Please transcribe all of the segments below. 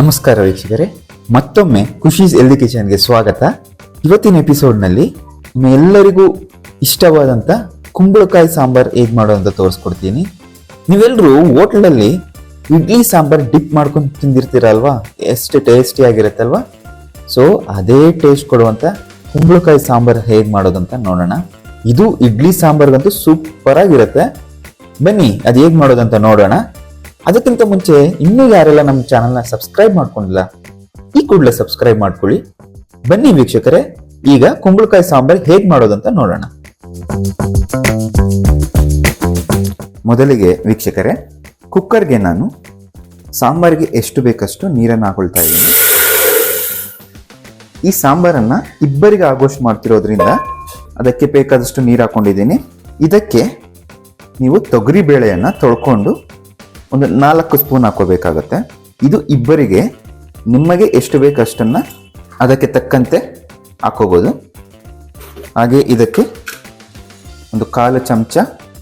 ನಮಸ್ಕಾರ ವೀಕ್ಷಕರೇ, ಮತ್ತೊಮ್ಮೆ ಖುಷೀಸ್ ಹೆಲ್ದಿ ಕಿಚನ್ಗೆ ಸ್ವಾಗತ. ಇವತ್ತಿನ ಎಪಿಸೋಡ್ನಲ್ಲಿ ನಿಮ್ಮೆಲ್ಲರಿಗೂ ಇಷ್ಟವಾದಂಥ ಕುಂಬಳಕಾಯಿ ಸಾಂಬಾರ್ ಹೇಗೆ ಮಾಡೋದು ಅಂತ ತೋರಿಸ್ಕೊಡ್ತೀನಿ. ನೀವೆಲ್ಲರೂ ಹೋಟ್ಲಲ್ಲಿ ಇಡ್ಲಿ ಸಾಂಬಾರ್ ಡಿಪ್ ಮಾಡ್ಕೊಂಡು ತಿಂದಿರ್ತೀರಲ್ವಾ, ಎಷ್ಟು ಟೇಸ್ಟಿ ಆಗಿರುತ್ತಲ್ವಾ. ಸೊ ಅದೇ ಟೇಸ್ಟ್ ಕೊಡುವಂಥ ಕುಂಬಳಕಾಯಿ ಸಾಂಬಾರ್ ಹೇಗೆ ಮಾಡೋದಂತ ನೋಡೋಣ. ಇದು ಇಡ್ಲಿ ಸಾಂಬಾರ್ಗಂತೂ ಸೂಪರ್ ಆಗಿರುತ್ತೆ. ಬನ್ನಿ ಅದು ಹೇಗೆ ಮಾಡೋದಂತ ನೋಡೋಣ. ಅದಕ್ಕಿಂತ ಮುಂಚೆ ಇನ್ನೂ ಯಾರೆಲ್ಲ ನಮ್ಮ ಚಾನಲ್ನ ಸಬ್ಸ್ಕ್ರೈಬ್ ಮಾಡ್ಕೊಂಡಿಲ್ಲ, ಈ ಕೂಡಲೇ ಸಬ್ಸ್ಕ್ರೈಬ್ ಮಾಡ್ಕೊಳ್ಳಿ. ಬನ್ನಿ ವೀಕ್ಷಕರೇ, ಈಗ ಕುಂಬಳಕಾಯಿ ಸಾಂಬಾರ್ ಹೇಗೆ ಮಾಡೋದಂತ ನೋಡೋಣ. ಮೊದಲಿಗೆ ವೀಕ್ಷಕರೇ, ಕುಕ್ಕರ್ಗೆ ನಾನು ಸಾಂಬಾರಿಗೆ ಎಷ್ಟು ಬೇಕಷ್ಟು ನೀರನ್ನು ಹಾಕೊಳ್ತಾ ಇದ್ದೀನಿ. ಈ ಸಾಂಬಾರನ್ನು ಇಬ್ಬರಿಗೆ ಆಗೋಷ್ಟು ಮಾಡ್ತಿರೋದ್ರಿಂದ ಅದಕ್ಕೆ ಬೇಕಾದಷ್ಟು ನೀರು ಹಾಕೊಂಡಿದ್ದೀನಿ. ಇದಕ್ಕೆ ನೀವು ತೊಗರಿ ಬೇಳೆಯನ್ನು ತೊಳ್ಕೊಂಡು ಒಂದು 4 ಸ್ಪೂನ್ ಹಾಕೋಬೇಕಾಗತ್ತೆ. ಇದು ಇಬ್ಬರಿಗೆ, ನಿಮಗೆ ಎಷ್ಟು ಬೇಕಷ್ಟನ್ನು ಅದಕ್ಕೆ ತಕ್ಕಂತೆ ಹಾಕೋಬೋದು. ಹಾಗೆ ಇದಕ್ಕೆ ಒಂದು 1/4 ಚಮಚ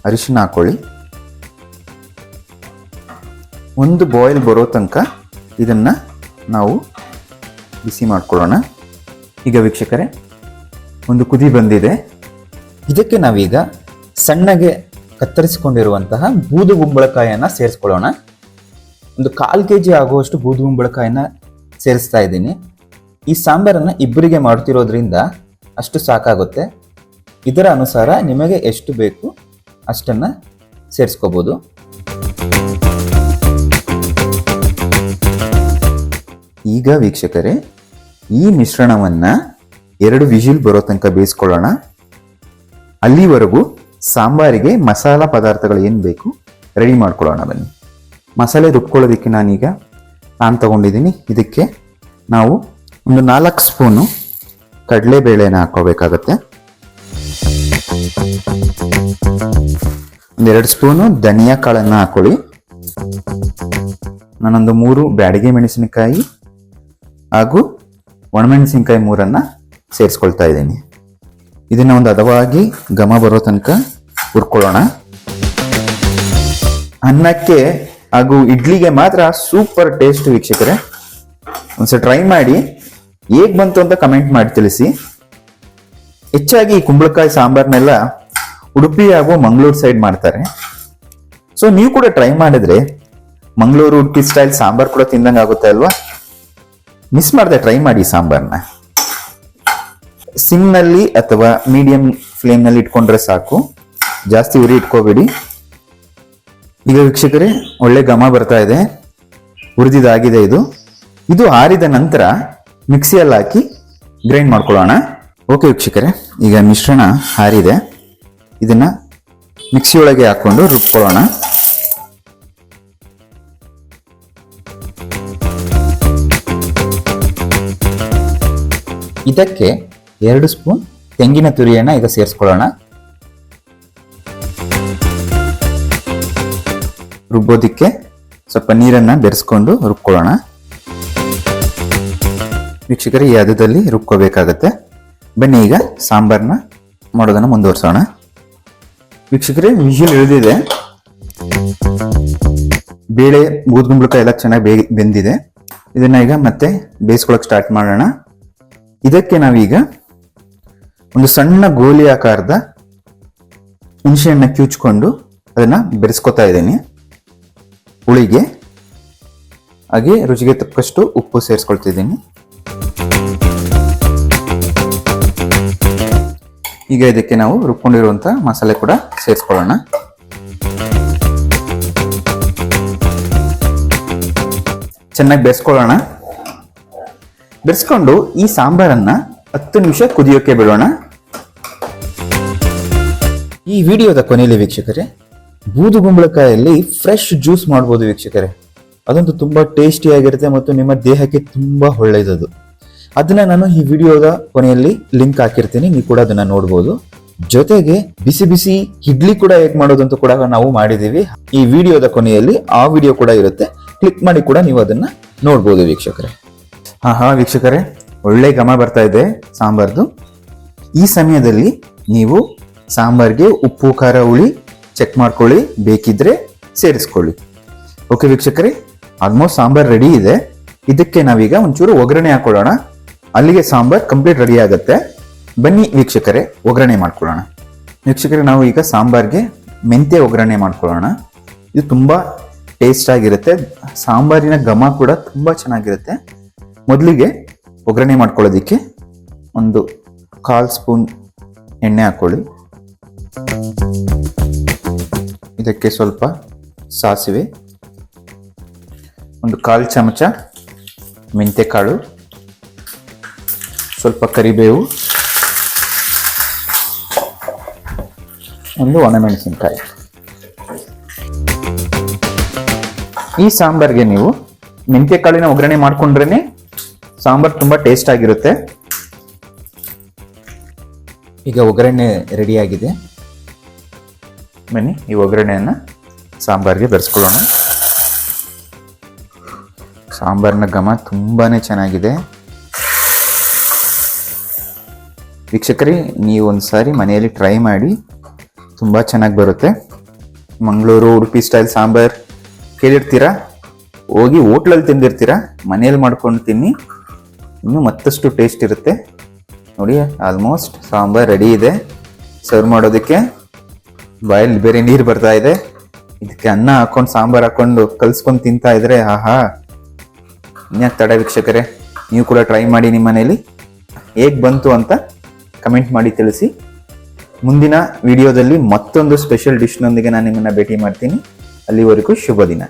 ಅರಿಶಿನ ಹಾಕೊಳ್ಳಿ. ಒಂದು ಬಾಯ್ಲ್ ಬರೋ ತನಕ ಇದನ್ನು ನಾವು ಬಿಸಿ ಮಾಡ್ಕೊಳ್ಳೋಣ. ಈಗ ವೀಕ್ಷಕರೇ, ಒಂದು ಕುದಿ ಬಂದಿದೆ. ಇದಕ್ಕೆ ನಾವೀಗ ಸಣ್ಣಗೆ ಕತ್ತರಿಸಿಕೊಂಡಿರುವಂತಹ ಬೂದು ಕುಂಬಳಕಾಯಿಯನ್ನು ಸೇರಿಸ್ಕೊಳ್ಳೋಣ. ಒಂದು 1/4 kg ಆಗುವಷ್ಟು ಬೂದು ಕುಂಬಳಕಾಯಿನ ಸೇರಿಸ್ತಾ ಇದ್ದೀನಿ. ಈ ಸಾಂಬಾರನ್ನು ಇಬ್ಬರಿಗೆ ಮಾಡ್ತಿರೋದ್ರಿಂದ ಅಷ್ಟು ಸಾಕಾಗುತ್ತೆ. ಇದರ ಅನುಸಾರ ನಿಮಗೆ ಎಷ್ಟು ಬೇಕು ಅಷ್ಟನ್ನು ಸೇರಿಸ್ಕೋಬೋದು. ಈಗ ವೀಕ್ಷಕರೇ, ಈ ಮಿಶ್ರಣವನ್ನು 2 ವಿಜಿಲ್ ಬರೋ ತನಕ ಬೇಯಿಸ್ಕೊಳ್ಳೋಣ. ಅಲ್ಲಿವರೆಗೂ ಸಾಂಬಾರಿಗೆ ಮಸಾಲ ಪದಾರ್ಥಗಳು ಏನು ಬೇಕು ರೆಡಿ ಮಾಡ್ಕೊಳ್ಳೋಣ. ಬನ್ನಿ. ಮಸಾಲೆ ರುಬ್ಕೊಳ್ಳೋದಕ್ಕೆ ನಾನೀಗ ಪ್ಯಾನ್ ತಗೊಂಡಿದ್ದೀನಿ. ಇದಕ್ಕೆ ನಾವು ಒಂದು 4 ಸ್ಪೂನು ಕಡಲೆಬೇಳೆನ ಹಾಕೋಬೇಕಾಗತ್ತೆ. ಒಂದು 2 ಸ್ಪೂನು ಧನಿಯಾ ಕಾಳನ್ನು ಹಾಕೊಳ್ಳಿ. ನಾನೊಂದು 3 ಬ್ಯಾಡಗಿ ಮೆಣಸಿನಕಾಯಿ ಹಾಗೂ ಒಣಮೆಣಸಿನಕಾಯಿ 3 ಸೇರಿಸ್ಕೊಳ್ತಾ ಇದ್ದೀನಿ. ಇದನ್ನ ಒಂದು ಹದವಾಗಿ ಘಮ ಬರೋ ತನಕ ಹುರ್ಕೊಳ್ಳೋಣ. ಅನ್ನಕ್ಕೆ ಹಾಗೂ ಇಡ್ಲಿಗೆ ಮಾತ್ರ ಸೂಪರ್ ಟೇಸ್ಟ್ ವೀಕ್ಷಕರೇ. ಒಂದ್ಸಲ ಟ್ರೈ ಮಾಡಿ, ಹೇಗೆ ಬಂತು ಅಂತ ಕಮೆಂಟ್ ಮಾಡಿ ತಿಳಿಸಿ. ಹೆಚ್ಚಾಗಿ ಕುಂಬಳಕಾಯಿ ಸಾಂಬಾರ್ನೆಲ್ಲ ಉಡುಪಿ ಹಾಗೂ ಮಂಗಳೂರು ಸೈಡ್ ಮಾಡ್ತಾರೆ. ಸೊ ನೀವು ಕೂಡ ಟ್ರೈ ಮಾಡಿದ್ರೆ ಮಂಗಳೂರು ಉಡುಪಿ ಸ್ಟೈಲ್ ಸಾಂಬಾರ್ ಕೂಡ ತಿಂದಂಗೆ ಆಗುತ್ತೆ ಅಲ್ವಾ. ಮಿಸ್ ಮಾಡದೆ ಟ್ರೈ ಮಾಡಿ ಸಾಂಬಾರ್ನ. ಸಿಮ್ನಲ್ಲಿ ಅಥವಾ ಮೀಡಿಯಂ ಫ್ಲೇಮ್ನಲ್ಲಿ ಇಟ್ಕೊಂಡ್ರೆ ಸಾಕು, ಜಾಸ್ತಿ ಉರಿ ಇಟ್ಕೋಬೇಡಿ. ಈಗ ವೀಕ್ಷಕರೇ, ಒಳ್ಳೆ ಘಮ ಬರ್ತಾ ಇದೆ, ಹುರಿದಿದ್ದಾಗಿದೆ. ಇದು ಆರಿದ ನಂತರ ಮಿಕ್ಸಿಯಲ್ಲಿ ಹಾಕಿ ಗ್ರೈಂಡ್ ಮಾಡ್ಕೊಳ್ಳೋಣ. ಓಕೆ ವೀಕ್ಷಕರೇ, ಈಗ ಮಿಶ್ರಣ ಆರಿದೆ. ಇದನ್ನ ಮಿಕ್ಸಿಯೊಳಗೆ ಹಾಕೊಂಡು ರುಬ್ಕೊಳ್ಳೋಣ. ಇದಕ್ಕೆ 2 ಸ್ಪೂನ್ ತೆಂಗಿನ ತುರಿಯನ್ನು ಈಗ ಸೇರಿಸ್ಕೊಳ್ಳೋಣ. ರುಬ್ಬೋದಿಕ್ಕೆ ಸ್ವಲ್ಪ ನೀರನ್ನು ಬೆರೆಸ್ಕೊಂಡು ರುಬ್ಕೊಳ್ಳೋಣ. ವೀಕ್ಷಕರೇ, ಈ ಹದದಲ್ಲಿ ರುಬ್ಕೋಬೇಕಾಗತ್ತೆ. ಬನ್ನಿ ಈಗ ಸಾಂಬಾರನ್ನ ಮಾಡೋದನ್ನು ಮುಂದುವರಿಸೋಣ. ವೀಕ್ಷಕರೇ, ವಿಜಿಲ್ ಇಳಿದಿದೆ. ಬೇಳೆ ಬೂದುಗುಂಬಳಕಾಯಿ ಎಲ್ಲ ಚೆನ್ನಾಗಿ ಬೆಂದಿದೆ. ಇದನ್ನ ಈಗ ಮತ್ತೆ ಬೇಯಿಸ್ಕೊಳಕ್ಕೆ ಸ್ಟಾರ್ಟ್ ಮಾಡೋಣ. ಇದಕ್ಕೆ ನಾವೀಗ ಒಂದು ಸಣ್ಣ ಗೋಲಿ ಆಕಾರದ ಹುಣಸೆಹಣ್ಣು ಕಿವುಚ್ಕೊಂಡು ಅದನ್ನ ಬೆರೆಸ್ಕೊತಾ ಇದ್ದೀನಿ ಹುಳಿಗೆ. ಹಾಗೆ ರುಚಿಗೆ ತಕ್ಕಷ್ಟು ಉಪ್ಪು ಸೇರಿಸ್ಕೊಳ್ತಿದ್ದೀನಿ. ಈಗ ಇದಕ್ಕೆ ನಾವು ರುಬ್ಕೊಂಡಿರುವಂತ ಮಸಾಲೆ ಕೂಡ ಸೇರಿಸ್ಕೊಳ್ಳೋಣ. ಚೆನ್ನಾಗಿ ಬೆರೆಸ್ಕೊಳ್ಳೋಣ. ಬೆರೆಸ್ಕೊಂಡು ಈ ಸಾಂಬಾರನ್ನ 10 ನಿಮಿಷ ಕುದಿಯೋಕೆ ಬಿಡೋಣ. ಈ ವಿಡಿಯೋದ ಕೊನೆಯಲ್ಲಿ ವೀಕ್ಷಕರೇ, ಬೂದು ಕುಂಬಳಕಾಯಲ್ಲಿ ಫ್ರೆಶ್ ಜ್ಯೂಸ್ ಮಾಡ್ಬೋದು ವೀಕ್ಷಕರೇ. ಅದಂತೂ ತುಂಬಾ ಟೇಸ್ಟಿ ಆಗಿರುತ್ತೆ ಮತ್ತು ನಿಮ್ಮ ದೇಹಕ್ಕೆ ತುಂಬಾ ಒಳ್ಳೆಯದು. ಅದನ್ನ ನಾನು ಈ ವಿಡಿಯೋದ ಕೊನೆಯಲ್ಲಿ ಲಿಂಕ್ ಹಾಕಿರ್ತೀನಿ, ನೀವು ಕೂಡ ಅದನ್ನ ನೋಡ್ಬೋದು. ಜೊತೆಗೆ ಬಿಸಿ ಬಿಸಿ ಇಡ್ಲಿ ಕೂಡ ಹೇಗೆ ಮಾಡೋದು ಅಂತ ಕೂಡ ನಾವು ಮಾಡಿದೀವಿ. ಈ ವಿಡಿಯೋದ ಕೊನೆಯಲ್ಲಿ ಆ ವಿಡಿಯೋ ಕೂಡ ಇರುತ್ತೆ, ಕ್ಲಿಕ್ ಮಾಡಿ ಕೂಡ ನೀವು ಅದನ್ನ ನೋಡ್ಬೋದು ವೀಕ್ಷಕರೇ. ಹಾ ವೀಕ್ಷಕರೇ, ಒಳ್ಳೆ ಘಮ ಬರ್ತಾ ಇದೆ ಸಾಂಬಾರ್ದು. ಈ ಸಮಯದಲ್ಲಿ ನೀವು ಸಾಂಬಾರ್ಗೆ ಉಪ್ಪು ಖಾರ ಹುಳಿ ಚೆಕ್ ಮಾಡ್ಕೊಳ್ಳಿ, ಬೇಕಿದ್ರೆ ಸೇರಿಸ್ಕೊಳ್ಳಿ. ಓಕೆ ವೀಕ್ಷಕರೇ, ಆಲ್ಮೋಸ್ಟ್ ಸಾಂಬಾರ್ ರೆಡಿ ಇದೆ. ಇದಕ್ಕೆ ನಾವೀಗ ಒಂಚೂರು ಒಗ್ಗರಣೆ ಹಾಕೊಳ್ಳೋಣ. ಅಲ್ಲಿಗೆ ಸಾಂಬಾರ್ ಕಂಪ್ಲೀಟ್ ರೆಡಿ ಆಗುತ್ತೆ. ಬನ್ನಿ ವೀಕ್ಷಕರೇ, ಒಗ್ಗರಣೆ ಮಾಡ್ಕೊಳ್ಳೋಣ. ವೀಕ್ಷಕರೇ, ನಾವು ಈಗ ಸಾಂಬಾರ್ಗೆ ಮೆಂತ್ಯ ಒಗ್ಗರಣೆ ಮಾಡ್ಕೊಳ್ಳೋಣ. ಇದು ತುಂಬಾ ಟೇಸ್ಟ್ ಆಗಿರುತ್ತೆ. ಸಾಂಬಾರಿನ ಘಮ ಕೂಡ ತುಂಬಾ ಚೆನ್ನಾಗಿರುತ್ತೆ. ಮೊದಲಿಗೆ ಒಗ್ಗರಣೆ ಮಾಡ್ಕೊಳ್ಳೋದಿಕ್ಕೆ ಒಂದು 1/4 ಸ್ಪೂನ್ ಎಣ್ಣೆ ಹಾಕೊಳ್ಳಿ. ಇದಕ್ಕೆ ಸ್ವಲ್ಪ ಸಾಸಿವೆ, ಒಂದು 1/4 ಚಮಚ ಮೆಂತ್ಯಕಾಳು, ಸ್ವಲ್ಪ ಕರಿಬೇವು, ಒಂದು ಒಣಮೆಣಸಿನಕಾಯಿ. ಈ ಸಾಂಬಾರ್ಗೆ ನೀವು ಮೆಂತ್ಯಕಾಳಿನ ಒಗ್ಗರಣೆ ಮಾಡ್ಕೊಂಡ್ರೇನೆ ಸಾಂಬಾರ್ ತುಂಬಾ ಟೇಸ್ಟ್ ಆಗಿರುತ್ತೆ. ಈಗ ಒಗ್ಗರಣೆ ರೆಡಿ ಆಗಿದೆ. ಬನ್ನಿ ಈ ಒಗ್ಗರಣೆಯನ್ನ ಸಾಂಬಾರ್ಗೆ ಬೆರೆಸ್ಕೊಳ್ಳೋಣ. ಸಾಂಬಾರಿನ ಘಮ ತುಂಬಾನೇ ಚೆನ್ನಾಗಿದೆ. ವೀಕ್ಷಕರೇ, ನೀವು ಒಂದ್ಸಾರಿ ಮನೆಯಲ್ಲಿ ಟ್ರೈ ಮಾಡಿ, ತುಂಬಾ ಚೆನ್ನಾಗಿ ಬರುತ್ತೆ. ಮಂಗಳೂರು, ಉಡುಪಿ ಸ್ಟೈಲ್ ಸಾಂಬಾರ್ ಕೇಳಿರ್ತೀರಾ, ಹೋಗಿ ಹೋಟ್ಲಲ್ಲಿ ತಿಂದಿರ್ತೀರಾ, ಮನೆಯಲ್ಲಿ ಮಾಡ್ಕೊಂಡು ತಿನ್ನಿ, ಇನ್ನೂ ಮತ್ತಷ್ಟು ಟೇಸ್ಟ್ ಇರುತ್ತೆ. ನೋಡಿ, ಆಲ್ಮೋಸ್ಟ್ ಸಾಂಬಾರ್ ರೆಡಿ ಇದೆ. ಸರ್ವ್ ಮಾಡೋದಕ್ಕೆ ಬಾಯಲ್ಲಿ ಬೇರೆ ನೀರು ಬರ್ತಾ ಇದೆ. ಇದಕ್ಕೆ ಅನ್ನ ಹಾಕೊಂಡು ಸಾಂಬಾರ್ ಹಾಕೊಂಡು ಕಲ್ಸ್ಕೊಂಡು ತಿಂತಾ ಇದ್ರೆ ಆಹಾ, ಇನ್ಯಾಕೆ ತಡ ವೀಕ್ಷಕರೇ, ನೀವು ಕೂಡ ಟ್ರೈ ಮಾಡಿ ನಿಮ್ಮ ಮನೇಲಿ. ಹೇಗೆ ಬಂತು ಅಂತ ಕಮೆಂಟ್ ಮಾಡಿ ತಿಳಿಸಿ. ಮುಂದಿನ ವಿಡಿಯೋದಲ್ಲಿ ಮತ್ತೊಂದು ಸ್ಪೆಷಲ್ ಡಿಶ್ನೊಂದಿಗೆ ನಾನು ನಿಮ್ಮನ್ನ ಭೇಟಿ ಮಾಡ್ತೀನಿ. ಅಲ್ಲಿವರೆಗೂ ಶುಭ ದಿನ.